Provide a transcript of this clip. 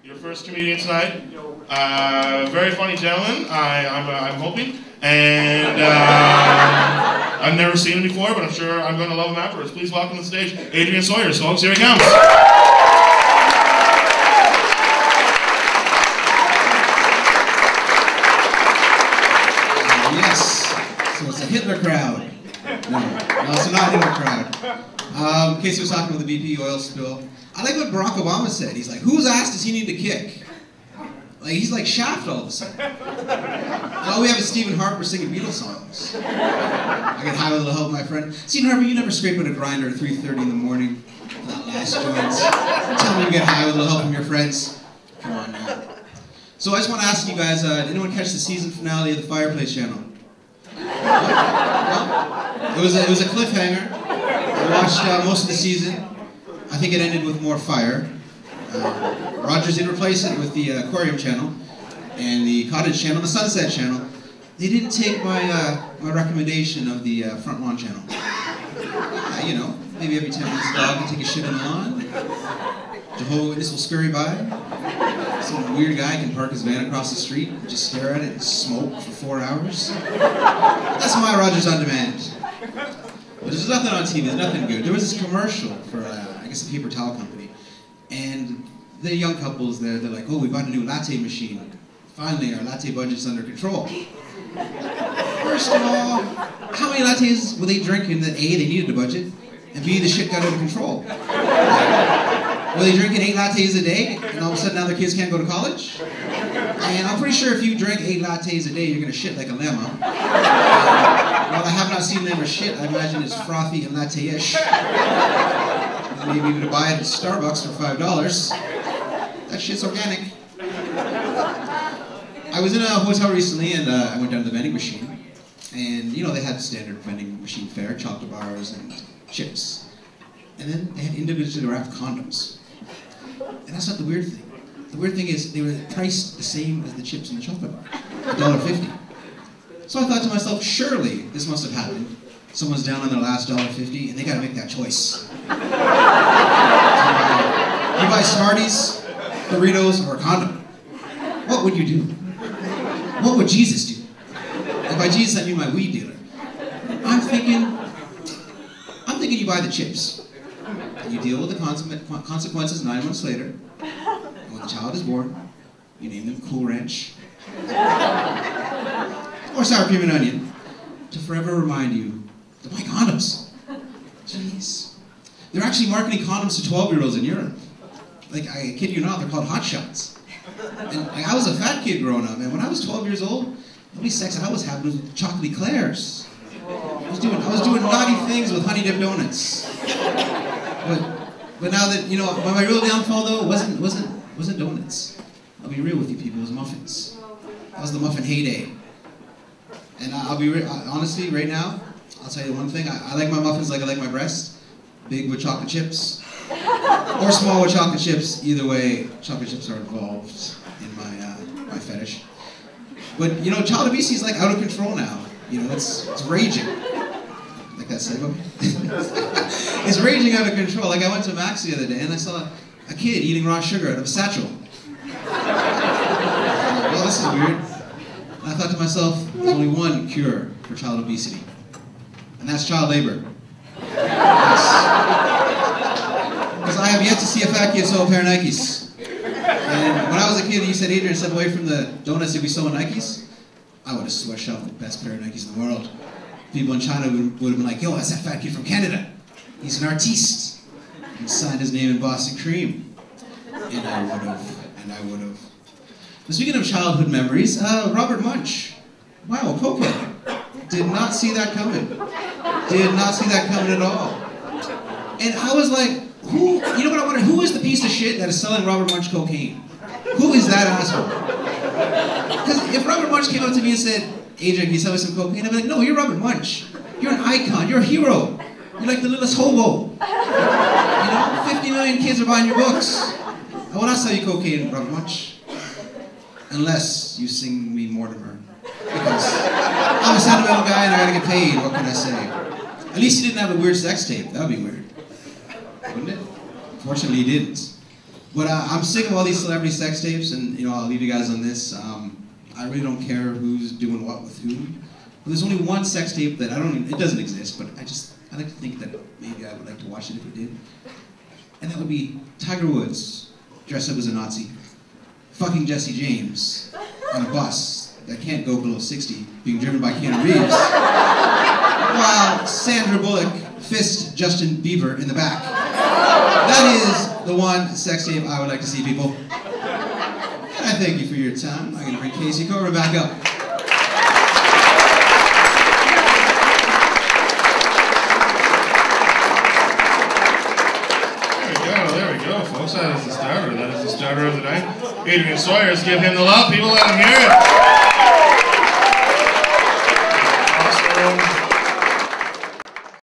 your first comedian tonight. Very funny gentleman, I'm hoping. And I've never seen him before, but I'm sure I'm going to love him afterwards. Please welcome to the stage, Adrian Sawyer, folks. Here he comes. Yes. So it's a Hitler crowd. No, it's not a Hitler crowd. In case he was talking about the BP oil spill, I like what Barack Obama said. He's like, whose ass does he need to kick? Like, he's like Shaft all of a sudden. And all we have is Stephen Harper singing Beatles songs. I get high with a little help, my friend. Stephen Harper, you never scrape out a grinder at 3:30 in the morning for that last joint. Tell me you get high with a little help from your friends. Come on now. So I just want to ask you guys, did anyone catch the season finale of the Fireplace Channel? No? It was a cliffhanger. I watched most of the season. I think it ended with more fire. Rogers did replace it with the Aquarium Channel and the Cottage Channel, the Sunset Channel. They didn't take my recommendation of the Front Lawn Channel. You know, maybe every 10 minutes a dog can take a shit on the lawn. Jehovah's Witness will scurry by. Some weird guy can park his van across the street, just stare at it and smoke for 4 hours. That's my Rogers on Demand. But there's nothing on TV, there's nothing good. There was this commercial for, I guess, a paper towel company. And the young couples there, they're like, oh, we bought a new latte machine. Finally, our latte budget's under control. First of all, how many lattes were they drinking that A, they needed a budget, and B, the shit got out of control? Were they drinking 8 lattes a day, and all of a sudden now their kids can't go to college? And I'm pretty sure if you drink 8 lattes a day, you're gonna shit like a llama. While I have not seen them or shit, I imagine it's frothy and latte-ish. Maybe even to buy it at Starbucks for $5. That shit's organic. I was in a hotel recently and I went down to the vending machine. And you know, they had standard vending machine fare, chocolate bars and chips. And then they had individually wrapped condoms. And that's not the weird thing. The weird thing is they were priced the same as the chips in the chocolate bar, $1.50. So I thought to myself, surely this must have happened. Someone's down on their last $1.50 and they gotta make that choice. You buy Smarties, Doritos, or a condom. What would you do? What would Jesus do? And by Jesus I mean my weed dealer. I'm thinking you buy the chips. And you deal with the consequences 9 months later. And when the child is born, you name them Cool Ranch. Or sour cream and onion. To forever remind you to buy condoms. Jeez. They're actually marketing condoms to 12-year-olds in Europe. Like, I kid you not, they're called hot shots. And like, I was a fat kid growing up, man. When I was 12 years old, the only sex I was having was with chocolate eclairs. I was doing naughty things with honey dip donuts. But now that, you know, my real downfall though wasn't donuts. I'll be real with you people, it was muffins. That was the muffin heyday. And I'll be honestly, right now, I'll tell you one thing. I like my muffins like I like my breast. Big with chocolate chips. Or small with chocolate chips. Either way, chocolate chips are involved in my fetish. But, you know, child obesity is like out of control now. You know, it's raging. Like that segue? It's raging out of control. Like I went to Max the other day and I saw a kid eating raw sugar out of a satchel. Well, this is weird. And I thought to myself, there's only one cure for child obesity. And that's child labor. Because I have yet to see a fat kid sew a pair of Nikes. And when I was a kid and you said, Adrian, step away from the donuts if we sewing Nikes, I would have sweatshopped the best pair of Nikes in the world. People in China would have been like, yo, that's that fat kid from Canada. He's an artiste. And signed his name in Boston Cream. And I would have. But speaking of childhood memories, Robert Munch. Wow, a cokehead. Did not see that coming. Did not see that coming at all. And I was like, you know what I wondered? Who is the piece of shit that is selling Robert Munch cocaine? Who is that asshole? Because if Robert Munch came up to me and said, Adrian, can you sell me some cocaine? I'd be like, no, you're Robert Munch. You're an icon. You're a hero. You're like the littlest hobo. You know, 50 million kids are buying your books. I will not sell you cocaine, Robert Munch. Unless you sing me Mortimer. Because I'm a sentimental guy and I gotta get paid, what can I say? At least he didn't have a weird sex tape. That would be weird. Wouldn't it? Unfortunately, he didn't. But I'm sick of all these celebrity sex tapes, and I'll leave you guys on this. I really don't care who's doing what with whom. But there's only one sex tape that it doesn't exist, but I like to think that maybe I would like to watch it if it did. And that would be Tiger Woods, dressed up as a Nazi, fucking Jesse James on a bus that can't go below 60, being driven by Keanu Reeves, while Sandra Bullock fists Justin Bieber in the back. That is the one sex tape I would like to see, people. And I thank you for your time. I'm going to bring Casey Corbin back up. There we go, folks. That is the starter. That is the starter of the night. Adrian Sawyer, let's give him the love. People, let him hear it.